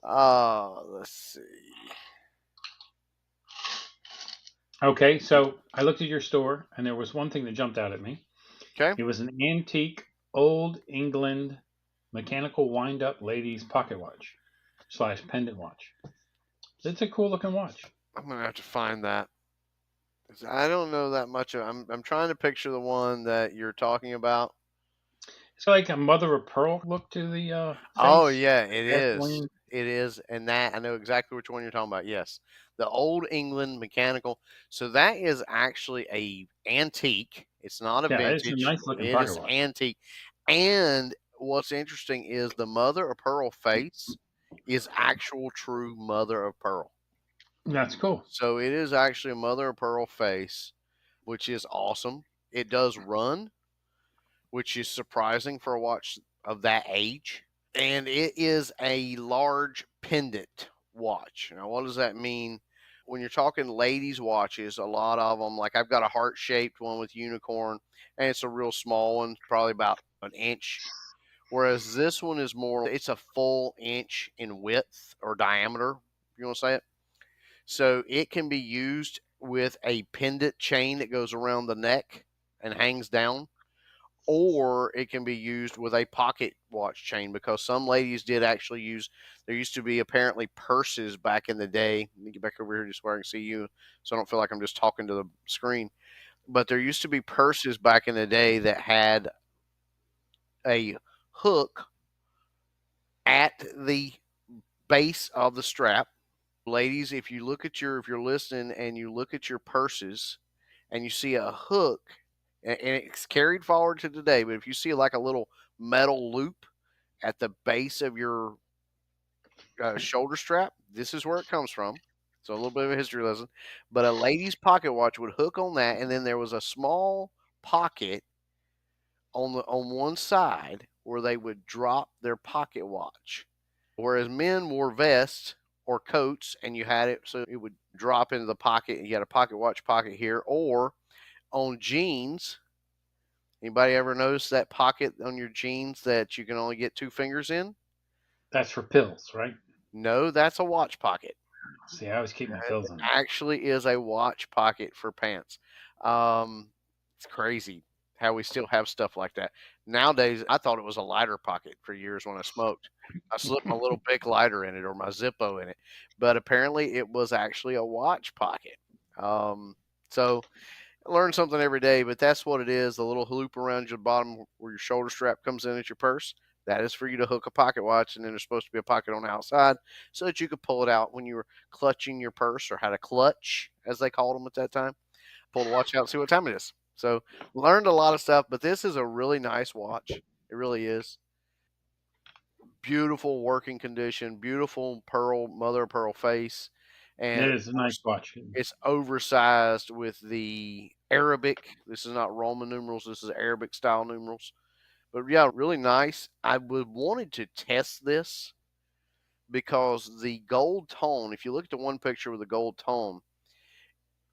Let's see. Okay, so I looked at your store, and there was one thing that jumped out at me. Okay. It was an antique, old England mechanical wind-up ladies pocket watch / pendant watch. It's a cool-looking watch. I'm gonna have to find that. I don't know that much. I'm trying to picture the one that you're talking about. It's like a mother of pearl look to the. Oh yeah, it is. It is, and that I know exactly which one you're talking about. Yes, the Old England mechanical. So that is actually a antique. It's not a Yeah, it's a vintage. nice looking It pocket is watch. antique. And what's interesting is the mother of pearl face is actual true mother of pearl. That's cool. So it is actually a mother of pearl face, which is awesome. It does run, which is surprising for a watch of that age. And it is a large pendant watch. Now, what does that mean? When you're talking ladies' watches, a lot of them, like I've got a heart shaped one with unicorn, and it's a real small one, probably about an inch. Whereas this one is more, it's a full inch in width or diameter, if you want to say it. So it can be used with a pendant chain that goes around the neck and hangs down, or it can be used with a pocket watch chain because some ladies did actually use. There used to be apparently purses back in the day. Let me get back over here just where I can see you, so I don't feel like I'm just talking to the screen. But there used to be purses back in the day that had a hook at the base of the strap. Ladies, if you look at your, if you're listening and you look at your purses and you see a hook, and it's carried forward to today, but if you see like a little metal loop at the base of your shoulder strap, this is where it comes from. So a little bit of a history lesson. But a lady's pocket watch would hook on that, and then there was a small pocket on one side where they would drop their pocket watch. Whereas men wore vests or coats, and you had it so it would drop into the pocket, and you had a pocket watch pocket here, or on jeans. Anybody ever notice that pocket on your jeans that you can only get two fingers in? That's for pills, right? No, that's a watch pocket. See, I always keep my pills in there. Actually is a watch pocket for pants. Um, it's crazy how we still have stuff like that. Nowadays, I thought it was a lighter pocket for years when I smoked. I slipped my little Bic lighter in it or my Zippo in it, but apparently it was actually a watch pocket. Um, so I learn something every day, but that's what it is. The little loop around your bottom where your shoulder strap comes in at your purse. That is for you to hook a pocket watch, and then there's supposed to be a pocket on the outside so that you could pull it out when you were clutching your purse or had a clutch, as they called them at that time. Pull the watch out and see what time it is. So learned a lot of stuff, but this is a really nice watch. It really is. Beautiful working condition, beautiful pearl, mother of pearl face, and It of is a nice course watch. it's oversized with the Arabic. This is not Roman numerals. This is Arabic style numerals. But yeah, really nice. I would wanted to test this because the gold tone, if you look at the one picture with the gold tone,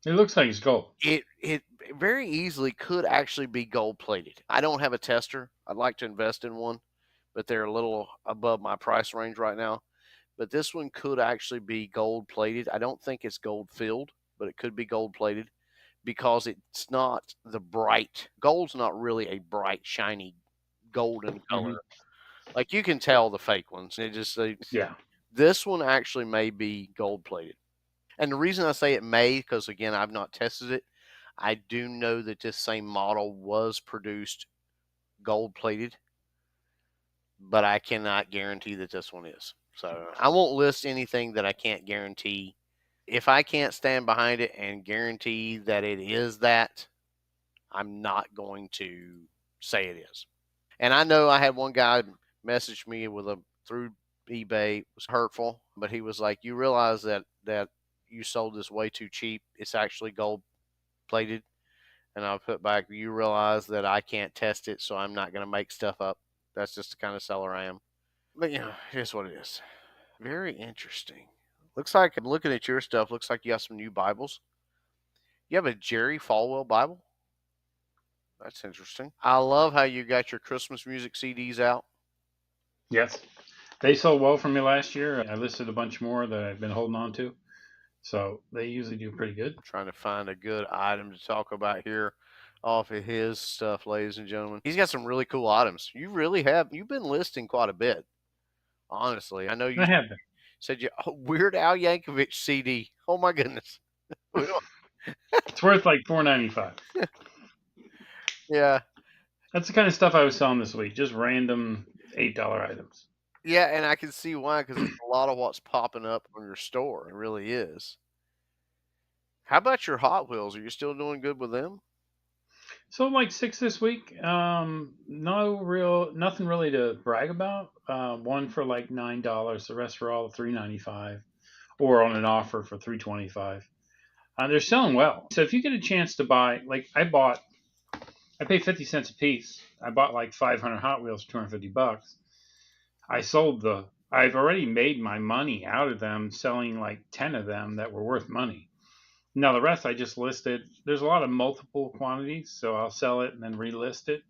It looks like it's gold. it very easily could actually be gold plated. I don't have a tester. I'd like to invest in one, but they're a little above my price range right now. But this one could actually be gold plated. I don't think it's gold filled, but it could be gold plated because it's not the bright gold's not really a bright, shiny golden color. Hmm. Like you can tell the fake ones. Yeah. This one actually may be gold plated. And the reason I say it may, because again, I've not tested it. I do know that this same model was produced gold plated, but I cannot guarantee that this one is. So I won't list anything that I can't guarantee. If I can't stand behind it and guarantee that it is that, I'm not going to say it is. And I know I had one guy message me with a through eBay. It was hurtful, but he was like, "You realize that you sold this way too cheap. It's actually gold plated." And I put back, "You realize that I can't test it, so I'm not going to make stuff up. That's just the kind of seller I am." But here's what it is. Very interesting. Looks like I'm looking at your stuff. Looks like you got some new Bibles. You have a Jerry Falwell Bible. That's interesting. I love how you got your Christmas music CDs out. Yes. They sold well for me last year. I listed a bunch more that I've been holding on to. So they usually do pretty good. I'm trying to find a good item to talk about here off of his stuff, ladies and gentlemen. He's got some really cool items. You really have. You've been listing quite a bit, honestly. I know you I have them. said you Weird Al Yankovic CD. Oh my goodness. It's worth like $4.95. Yeah. That's the kind of stuff I was selling this week. Just random $8 items. Yeah, and I can see why, because it's a lot of what's popping up on your store. It really is. How about your Hot Wheels? Are you still doing good with them? So like 6 this week. Nothing really to brag about. One for like $9. The rest were all $3.95, or on an offer for $3.25. They're selling well. So if you get a chance to buy, like I paid 50 cents a piece. I bought like 500 Hot Wheels for $250. I sold I've already made my money out of them, selling like 10 of them that were worth money. Now the rest I just listed. There's a lot of multiple quantities, so I'll sell it and then relist it.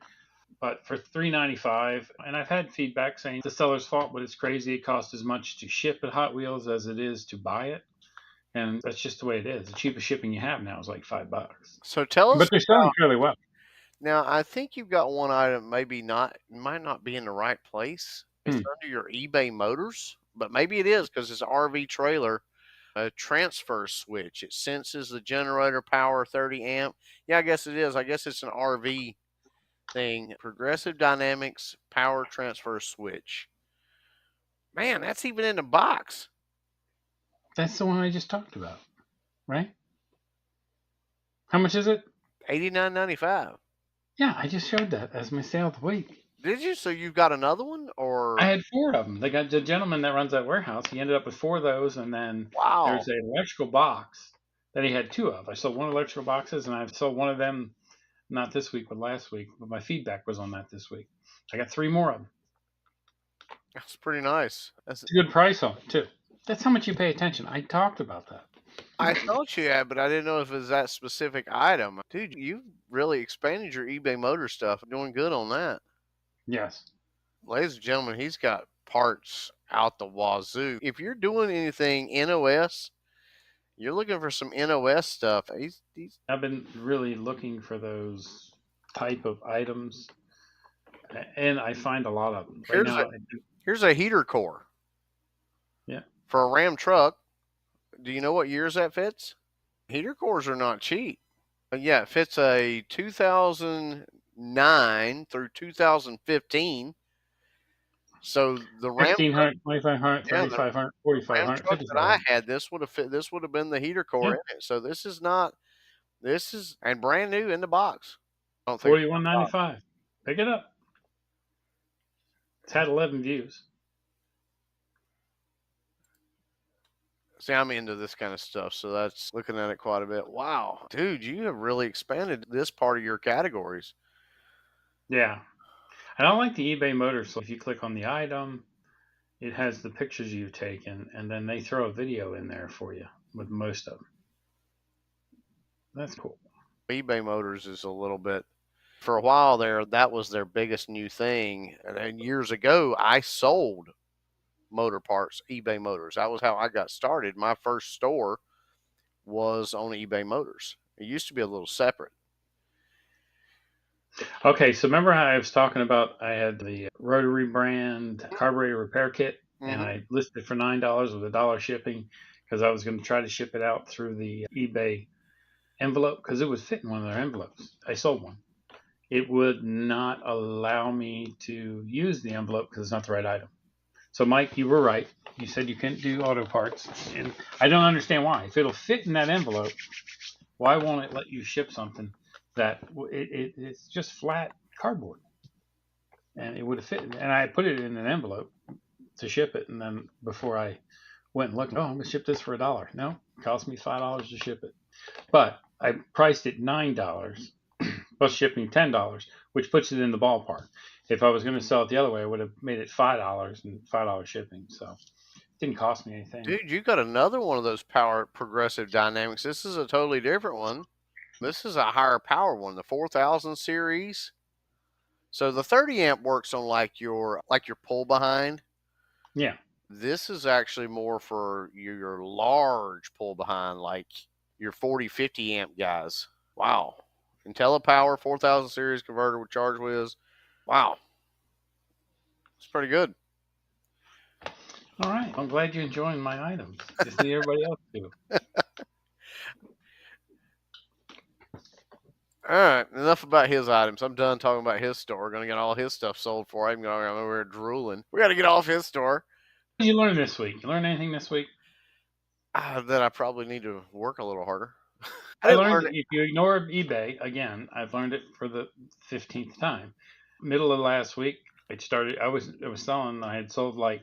But for $3.95, and I've had feedback saying the seller's fault, but it's crazy. It costs as much to ship at Hot Wheels as it is to buy it, and that's just the way it is. The cheapest shipping you have now is like $5, So tell but us they're selling fairly well. now. I think you've got one item maybe not might not be in the right place. It's Hmm. under your eBay Motors, but maybe it is because it's an RV trailer. A transfer switch. It senses the generator power 30 amp. Yeah, I guess it is. I guess it's an RV thing. Progressive Dynamics power transfer switch. Man, that's even in the box. That's the one I just talked about, right? How much is it? $89.95. Yeah, I just showed that as my sale of the week. Did you? So you've got another one, I or had four of them. They got the gentleman that runs that warehouse. He ended up with four of those, and then wow? there's an electrical box that he had two of. I sold one electrical boxes, and I've sold one of them not this week, but last week. But my feedback was on that this week. I got three more of them. That's pretty nice. It's a good price on it too. That's how much you pay attention. I talked about that. I thought you had, but I didn't know if it was that specific item. Dude, you've really expanded your eBay Motor stuff. Doing good on that. Yes. Ladies and gentlemen, he's got parts out the wazoo. If you're doing anything NOS, you're looking for some NOS stuff. He's I've been really looking for those type of items, and I find a lot of them right here's a now. here's a heater core Yeah. for a Ram truck. Do you know what years that fits? Heater cores are not cheap. Yeah, it fits a 2009 through 2015. So the Ram truck, 1,500, 2,500, yeah, the 3,500, Ram 4,500, truck that I 5,500. had, this would have fit. This would have been the heater core Yeah. in it. So this is not. This is and brand new in the box. I don't think. 41.95. Pick it up. It's had 11 views. See, I'm into this kind of stuff, so that's looking at it quite a bit. Wow, dude, you have really expanded this part of your categories. Yeah. And I like the eBay Motors. So if you click on the item, it has the pictures you've taken, and then they throw a video in there for you with most of them. That's cool. eBay Motors is a little bit. For a while there, that was their biggest new thing. And then years ago, I sold motor parts, eBay Motors. That was how I got started. My first store was on eBay Motors. It used to be a little separate. Okay, so remember how I was talking about I had the rotary brand carburetor repair kit, and Mm-hmm. I listed it for $9 with $1 shipping because I was going to try to ship it out through the eBay envelope because it would fit in one of their envelopes. I sold one. It would not allow me to use the envelope because it's not the right item. So, Mike, you were right. You said you couldn't do auto parts, and I don't understand why. If it'll fit in that envelope, why won't it let you ship something that it's just flat cardboard? And it would have fit. And I put it in an envelope to ship it, and then before I went and looked, oh, I'm gonna ship this for $1. No, it cost me $5 to ship it. But I priced it $9 plus shipping $10, which puts it in the ballpark. If I was going to sell it the other way, I would have made it $5 and $5 shipping. So it didn't cost me anything. Dude, you got another one of those power progressive dynamics. This is a totally different one. This is a higher power one, the 4000 series. So the 30 amp works on like your pull behind. Yeah. This is actually more for your large pull behind, like your 40, 50 amp guys. Wow. IntelliPower 4000 series converter with charge whiz. Wow. It's pretty good. All right. I'm glad you're enjoying my items. Just need everybody else to. All right, enough about his items. I'm done talking about his store. Gonna get all his stuff sold for him. Going over here drooling. We got to get off his store. What did you learn this week? You learn anything this week? That I probably need to work a little harder. I I didn't learned learn that it. if you ignore eBay, again, I've learned it for the 15th time. Middle of last week, I was selling. I had sold like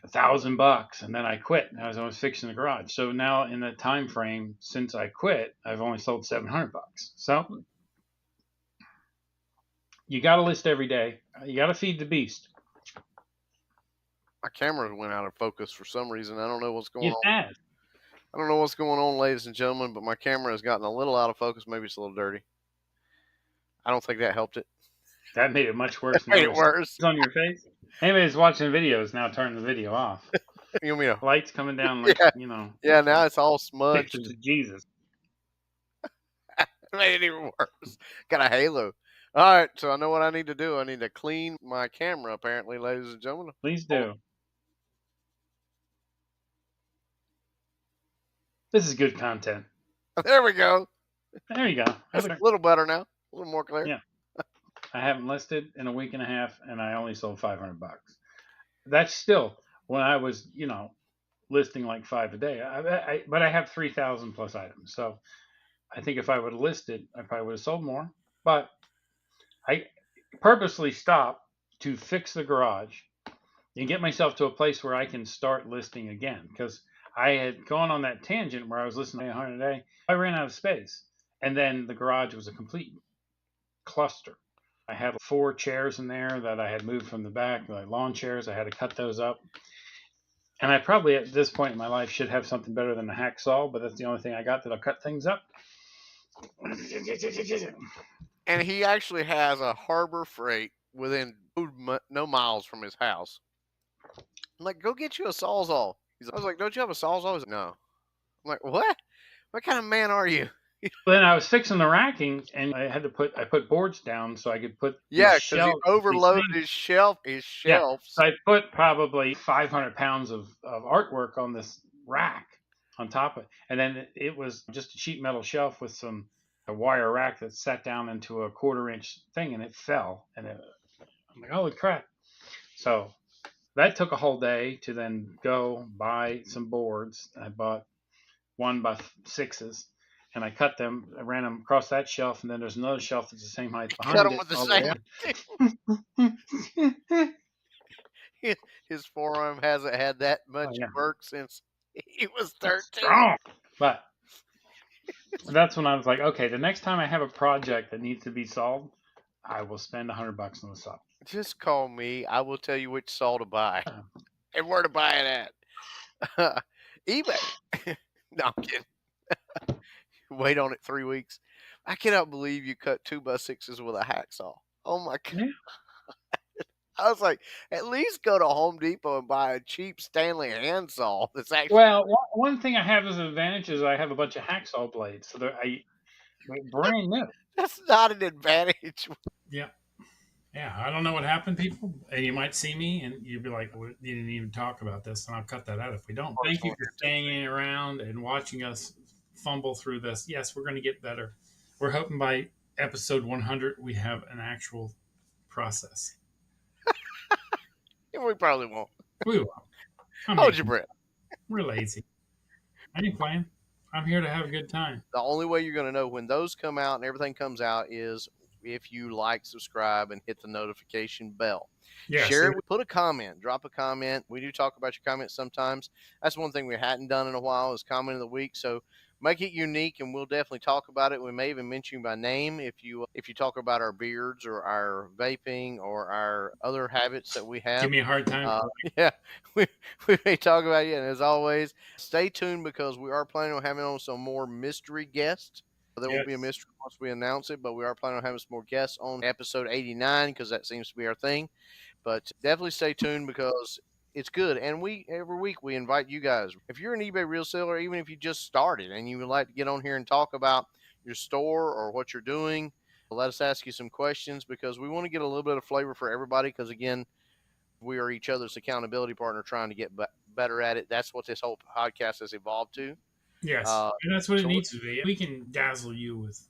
$1,000, and then I quit. I was fixing the garage. So now in the time frame since I quit, I've only sold $700. So you got to list every day. You got to feed the beast. My camera went out of focus for some reason. I don't know what's going It on. has. I don't know what's going on, ladies and gentlemen, but my camera has gotten a little out of focus. Maybe it's a little dirty. I don't think that helped it. That made it much It worse. made Now it there's worse. on your face. Anybody's watching videos now. Turn the video off. You know, Lights coming down like yeah, yeah. Now it's all pictures smudged. of Jesus. It made it even worse. Got a halo. All right, so I know what I need to do. I need to clean my camera, apparently, ladies and gentlemen. Please Oh, do. This is good content. there we go. There you go. That's a little better now. A little more clear. Yeah. I haven't listed in a week and a half, and I only sold $500. That's still when I was, listing like five a day. But I have 3,000 plus items, so I think if I would have listed, I probably would have sold more. But I purposely stopped to fix the garage and get myself to a place where I can start listing again because I had gone on that tangent where I was listening to 100 a day. I ran out of space, and then the garage was a complete cluster. I had 4 chairs in there that I had moved from the back, like lawn chairs. I had to cut those up. And I probably at this point in my life should have something better than a hacksaw, but that's the only thing I got that'll cut things up. And he actually has a Harbor Freight within no miles from his house. I'm like, go get you a sawzall. I was like, don't you have a sawzall? He's like, no. I'm like, what? What kind of man are you? Then I was fixing the racking, and I put boards down so I could put these Yeah, because he shelves, these overloaded things. his shelf, his Yeah, shelves. so I put probably 500 pounds of artwork on this rack on top of it, and then it was just a sheet metal shelf with a wire rack that sat down into a 1/4 inch thing, and it fell, and I'm like, holy crap! So that took a whole day to then go buy some boards. I bought 1x6s, and I cut them. I ran them across that shelf, and then there's another shelf that's the same height Cut behind him it, with the all the way same. up. His forearm hasn't had that Oh much yeah, work since he was it's 13. strong. But that's when I was like, okay, the next time I have a project that needs to be solved, I will spend $100 on the saw. Just call me. I will tell you which saw to buy Uh, and where to buy it at. eBay. No, I'm kidding. Wait on it 3 weeks. I cannot believe you cut 2x6s with a hacksaw. Oh my god. Yeah. I was like, at least go to Home Depot and buy a cheap Stanley handsaw that's actually Well, one thing I have as an advantage is I have a bunch of hacksaw blades, so they're brand new. that's not an advantage. Yeah. Yeah. I don't know what happened, people. And you might see me and you'd be like, well, you didn't even talk about this. And I'll cut that out if we don't. Thank you for staying around and watching us fumble through this. Yes, we're going to get better. We're hoping by episode 100, we have an actual process. We probably won't. We will. Hold your breath. We're lazy. I ain't playing. I'm here to have a good time. The only way you're going to know when those come out and everything comes out is if you like, subscribe, and hit the notification bell. Yes. Share it. Put a comment. Drop a comment. We do talk about your comments sometimes. That's one thing we hadn't done in a while is comment of the week. So make it unique, and we'll definitely talk about it. We may even mention you by name if you talk about our beards or our vaping or our other habits that we have. Give me a hard time. Yeah, we may talk about you. And as always, stay tuned because we are planning on having on some more mystery guests. There won't be a mystery once we announce it, but we are planning on having some more guests on episode 89 because that seems to be our thing. But definitely stay tuned because it's good. And every week we invite you guys. If you're an eBay reseller, even if you just started and you would like to get on here and talk about your store or what you're doing, let us ask you some questions because we want to get a little bit of flavor for everybody because, again, we are each other's accountability partner trying to get better at it. That's what this whole podcast has evolved to. Yes, and that's what it needs to be. We can dazzle you with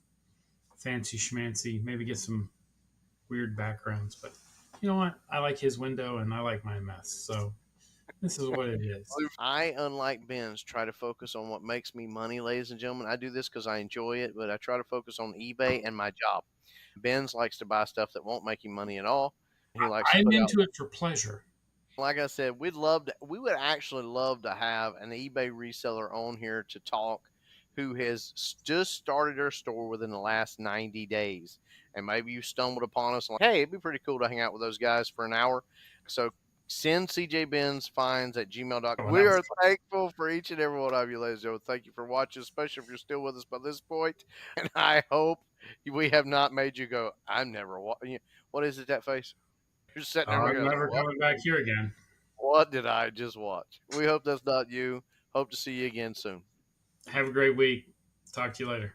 fancy schmancy, maybe get some weird backgrounds. But you know what? I like his window and I like my mess. So this is what it is. I, unlike Ben's, try to focus on what makes me money, ladies and gentlemen. I do this because I enjoy it, but I try to focus on eBay and my job. Ben's likes to buy stuff that won't make him money at all. He likes to I'm put out, into it for pleasure. like I said, we would actually love to have an eBay reseller on here to talk who has just started their store within the last 90 days. And maybe you stumbled upon us and like, hey, it'd be pretty cool to hang out with those guys for an hour. So send cjbensfinds@gmail.com. Oh, We that was are thankful for each and every one of you, ladies and gentlemen. Thank you for watching, especially if you're still with us by this point. And I hope we have not made you go, I'm never watching. What is it, that face? You're sitting there I'm looking at us, never what? coming back here again. What did I just watch? We hope that's not you. Hope to see you again soon. Have a great week. Talk to you later.